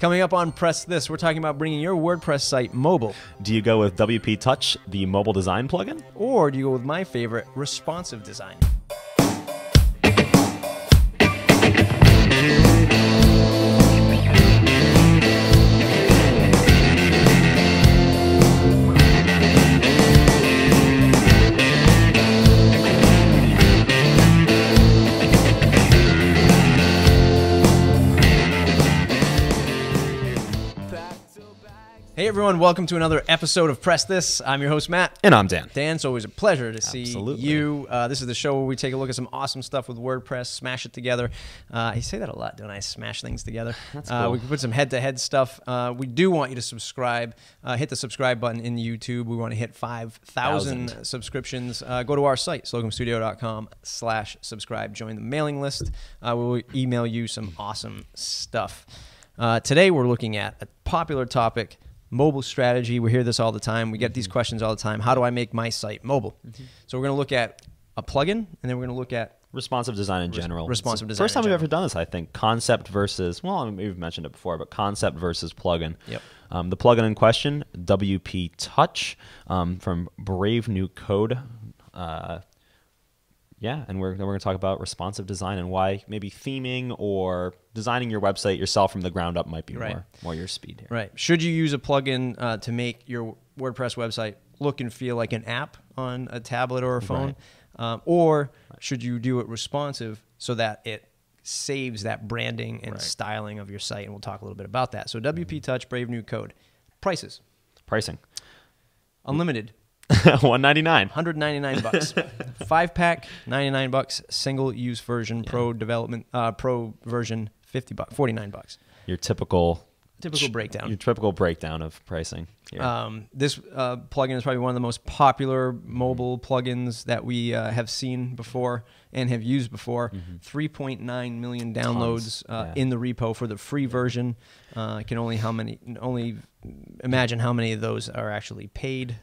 Coming up on Press This, we're talking about bringing your WordPress site mobile. Do you go with WPtouch, the mobile design plugin? Or do you go with my favorite, responsive design? Hey everyone, welcome to another episode of Press This. I'm your host, Matt. And I'm Dan. Dan, it's always a pleasure to see Absolutely. you. This is the show where we take a look at some awesome stuff with WordPress, smash it together. I say that a lot, don't I? Smash things together. That's cool. We can put some head-to-head stuff. We do want you to subscribe. Hit the subscribe button in YouTube. We want to hit 5,000 subscriptions. Go to our site, slocumstudio.com/subscribe. Join the mailing list. We'll email you some awesome stuff. Today we're looking at a popular topic, mobile strategy. We hear this all the time. We get these questions all the time. How do I make my site mobile? So we're going to look at a plugin, and then we're going to look at responsive design in general. Responsive design. First time we've ever done this, I think. Concept versus, well, we've mentioned it before, but concept versus plugin. Yep. The plugin in question, WPtouch, from Brave New Code. Yeah, and then we're going to talk about responsive design and why maybe theming or designing your website yourself from the ground up might be more your speed here. Right. Should you use a plugin to make your WordPress website look and feel like an app on a tablet or a phone? Or should you do it responsive so that it saves that branding and styling of your site? And we'll talk a little bit about that. So WPtouch, Brave New Code. Prices. Pricing. Unlimited. $199. $199. 5-pack, $99. Single use version, pro development, pro version, $50, $49. Your typical breakdown. Your typical breakdown of pricing. This plugin is probably one of the most popular mobile plugins that we have seen before and have used before. 3.9 million downloads in the repo for the free version. I can only imagine how many of those are actually paid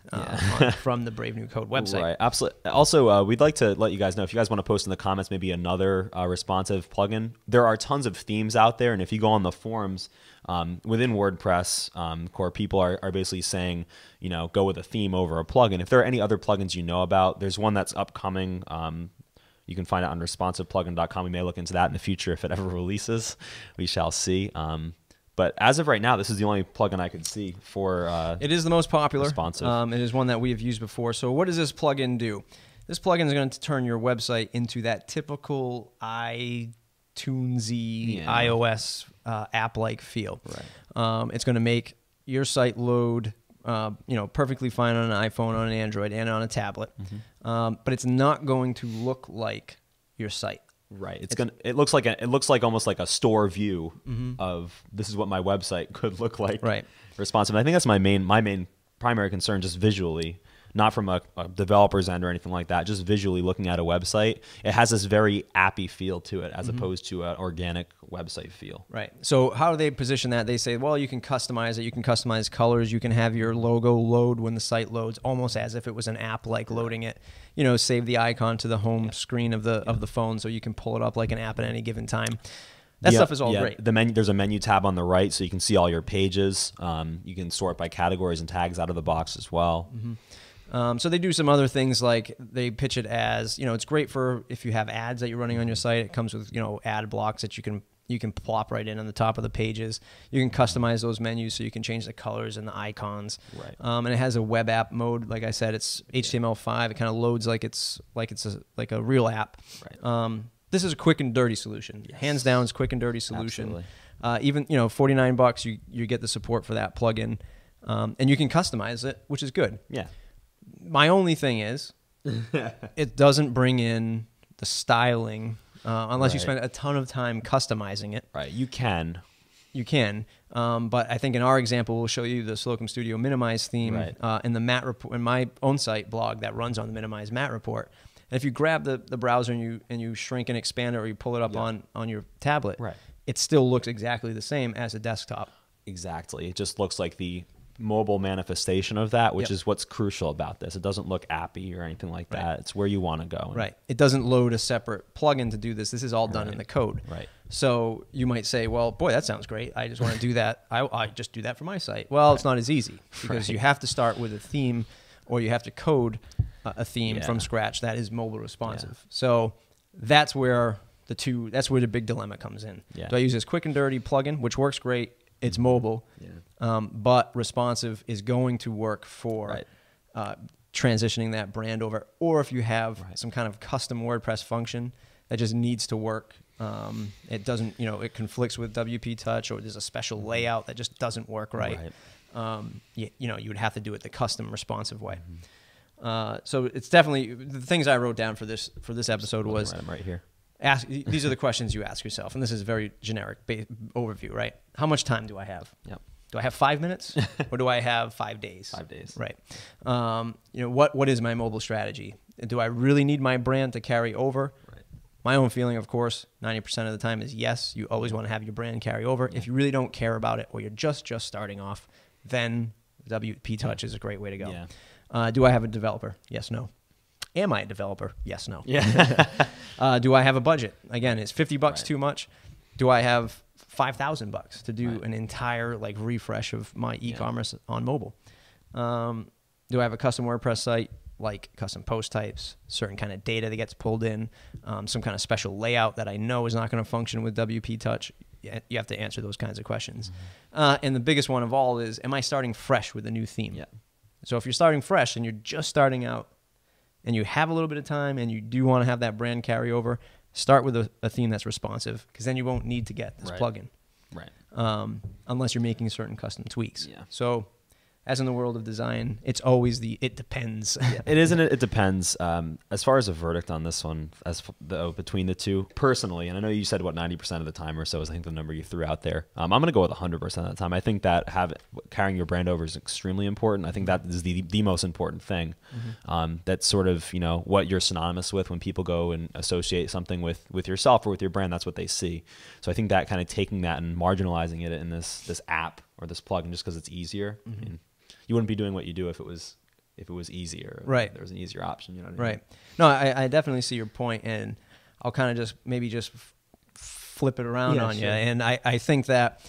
from the Brave New Code website. Right, absolutely. Also, we'd like to let you guys know, if you guys want to post in the comments maybe another responsive plugin, there are tons of themes out there, and if you go on the forums within WordPress, core people are basically saying, you know, go with a theme over a plugin. If there are any other plugins you know about, there's one that's upcoming. You can find it on responsiveplugin.com. We may look into that in the future if it ever releases. We shall see. But as of right now, this is the only plugin I could see for it is the most popular. Responsive. It is one that we have used before. So what does this plugin do? This plugin is going to turn your website into that typical iTunesy iOS app-like feel. It's going to make your site load perfectly fine on an iPhone, on an Android, and on a tablet. But it's not going to look like your site. Right. It looks like almost like a store view of this is what my website could look like. Right. Responsive. And I think that's my main primary concern, just visually, not from a developer's end or anything like that. Just visually looking at a website, it has this very appy feel to it as opposed to an organic website feel. Right. So how do they position that? They say, well, you can customize it. You can customize colors. You can have your logo load when the site loads, almost as if it was an app like loading it. You know, save the icon to the home screen of the phone so you can pull it up like an app at any given time. That stuff is all great. There's a menu tab on the right, so you can see all your pages. You can sort by categories and tags out of the box as well. So they do some other things, like they pitch it as, it's great for if you have ads that you're running on your site. It comes with, ad blocks that you can plop right in on the top of the pages. You can customize those menus so you can change the colors and the icons. Right. And it has a web app mode. Like I said, it's HTML5. It kind of loads like it's a real app. Right. This is a quick and dirty solution. Yes. Hands down, it's quick and dirty solution. Absolutely. Even $49, you get the support for that plugin, and you can customize it, which is good. Yeah. My only thing is, it doesn't bring in the styling unless you spend a ton of time customizing it. Right. You can. You can. But I think in our example, we'll show you the Slocum Studio Minimize theme in the Matt report, in my own site blog that runs on the Minimize Matt report. And if you grab the browser and you shrink and expand it, or you pull it up on your tablet, it still looks exactly the same as a desktop. Exactly. It just looks like the mobile manifestation of that, which Yep. is what's crucial about this. It doesn't look appy or anything like that. Right. It's where you want to go. Right. It doesn't load a separate plugin to do this. This is all done in the code. Right. So you might say, well, boy, that sounds great. I just want to do that. I just do that for my site. Well, it's not as easy because you have to start with a theme, or you have to code a theme from scratch that is mobile responsive. So that's where the big dilemma comes in. Yeah. Do I use this quick and dirty plugin, which works great? It's mobile, but responsive is going to work for transitioning that brand over. Or if you have some kind of custom WordPress function that just needs to work, it doesn't, it conflicts with WPtouch, or there's a special layout that just doesn't work right. You would have to do it the custom responsive way. So it's definitely the things I wrote down for this episode was right here. These are the questions you ask yourself, and this is a very generic overview, right? How much time do I have? Yep. Do I have 5 minutes, or do I have 5 days? 5 days. Right. What is my mobile strategy? Do I really need my brand to carry over? Right. My own feeling, of course, 90% of the time is yes. You always want to have your brand carry over. If you really don't care about it, or you're just starting off, then WPtouch is a great way to go. Yeah. Do I have a developer? Yes, no. Am I a developer? Yes, no. Yeah. Do I have a budget? Again, is $50 too much? Do I have $5,000 to do an entire refresh of my e-commerce on mobile? Do I have a custom WordPress site, like custom post types, certain kind of data that gets pulled in, some kind of special layout that I know is not going to function with WPtouch? You have to answer those kinds of questions. And the biggest one of all is, am I starting fresh with a new theme? Yeah. So if you're starting fresh and you're just starting out, and you have a little bit of time, and you do want to have that brand carry over, start with a theme that's responsive, because then you won't need to get this plugin. Right. Unless you're making certain custom tweaks. Yeah. So as in the world of design, it's always it depends. It isn't. It depends. As far as a verdict on this one, between the two, personally, and I know you said 90% of the time or so is I think the number you threw out there. I'm going to go with 100% of the time. I think that carrying your brand over is extremely important. I think that is the most important thing. That's sort of what you're synonymous with when people go and associate something with yourself or with your brand. That's what they see. So I think that kind of taking that and marginalizing it in this app or this plugin just because it's easier. I mean, you wouldn't be doing what you do if it was easier. Right. There was an easier option. You know what I mean? Right. No, I definitely see your point, and I'll kind of maybe flip it around on you. And I think that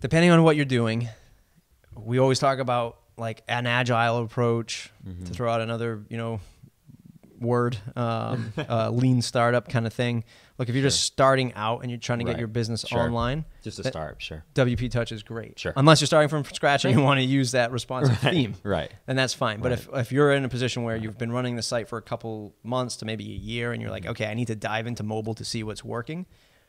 depending on what you're doing, we always talk about an agile approach, to throw out another word, lean startup kind of thing. Look, if you're just starting out and you're trying to get your business online, just a start, WPtouch is great. Sure. Unless you're starting from scratch and you want to use that responsive theme, then that's fine. But if you're in a position where you've been running the site for a couple months to maybe a year, and you're like, okay, I need to dive into mobile to see what's working,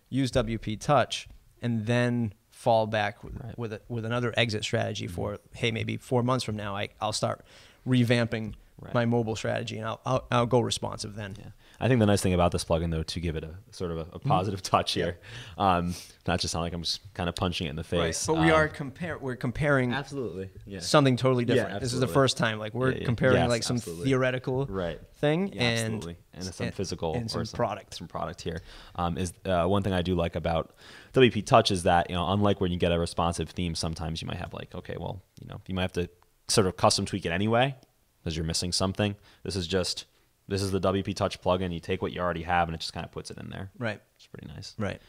use WPtouch, and then fall back with another exit strategy for, hey, maybe 4 months from now, I'll start revamping my mobile strategy, and I'll go responsive then. Yeah. I think the nice thing about this plugin, though, to give it a sort of a positive touch here, not just sound like I'm just kind of punching it in the face. But we are we're comparing absolutely something totally different. Yeah, this is the first time we're comparing some theoretical thing and some physical and some product. Some product here. Is one thing I do like about WPtouch is that unlike when you get a responsive theme, sometimes you might have you might have to sort of custom tweak it anyway because you're missing something. This is the WPtouch plugin. You take what you already have, and it just kind of puts it in there. Right. It's pretty nice. Right.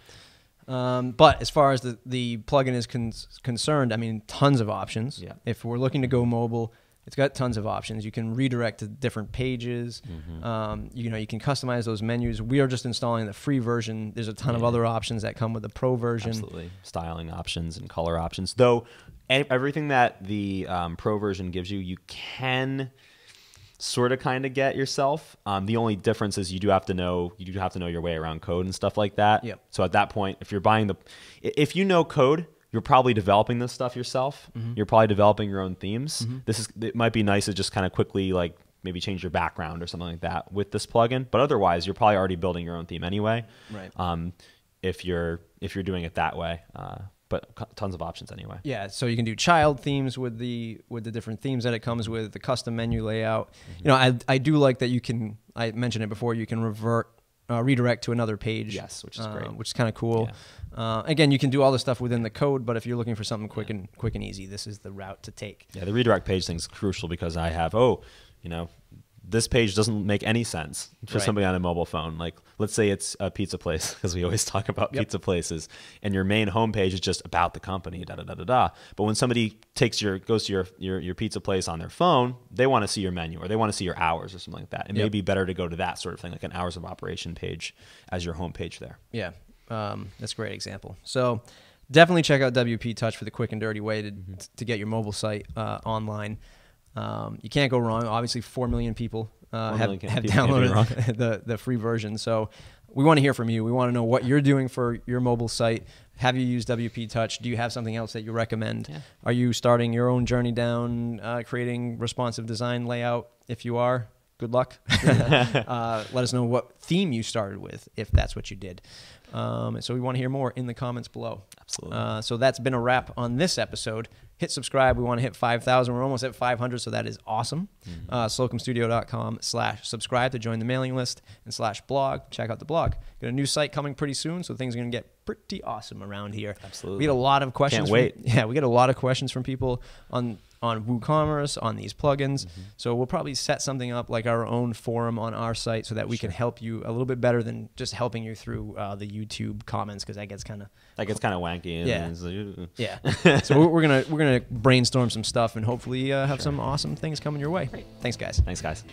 But as far as the plugin is concerned, I mean, tons of options. Yeah. If we're looking to go mobile, it's got tons of options. You can redirect to different pages. You can customize those menus. We are just installing the free version. There's a ton of other options that come with the pro version. Absolutely. Styling options and color options. Though everything that the pro version gives you, you can sort of kind of get yourself. The only difference is you do have to know your way around code and stuff like that. Yep. So at that point, if you're buying if you know code, you're probably developing this stuff yourself. You're probably developing your own themes. It might be nice to just kind of quickly maybe change your background or something like that with this plugin. But otherwise, you're probably already building your own theme anyway. Right. If you're doing it that way. But tons of options anyway. Yeah, so you can do child themes with the different themes that it comes with, the custom menu layout. I do like that you can, I mentioned it before, you can revert redirect to another page. Yes, which is great. Which is kind of cool. Yeah. Again, you can do all this stuff within the code, but if you're looking for something quick and easy, this is the route to take. Yeah, the redirect page thing is crucial because I have, this page doesn't make any sense for somebody on a mobile phone. Like, let's say it's a pizza place, because we always talk about pizza places, and your main homepage is just about the company, da-da-da-da-da. But when somebody goes to your pizza place on their phone, they want to see your menu, or they want to see your hours or something like that. It may be better to go to that sort of thing, like an hours of operation page as your homepage there. Yeah, that's a great example. So definitely check out WPtouch for the quick and dirty way to get your mobile site online. You can't go wrong. Obviously, 4 million people have downloaded the free version. So we want to hear from you. We want to know what you're doing for your mobile site. Have you used WPtouch? Do you have something else that you recommend? Yeah. Are you starting your own journey down creating responsive design layout? If you are, good luck. Let us know what theme you started with, if that's what you did. So we want to hear more in the comments below. Absolutely. So that's been a wrap on this episode. Hit subscribe. We want to hit 5,000. We're almost at 500, so that is awesome. Slocumstudio.com/subscribe to join the mailing list and /blog. Check out the blog. Got a new site coming pretty soon, so things are going to get pretty awesome around here. Absolutely. We get a lot of questions. Can't wait. We get a lot of questions from people on WooCommerce, on these plugins. So we'll probably set something up like our own forum on our site so that we can help you a little bit better than just helping you through the YouTube comments, because that gets kind of wanky. So we're gonna brainstorm some stuff and hopefully have some awesome things coming your way. Great. Thanks, guys. Thanks, guys.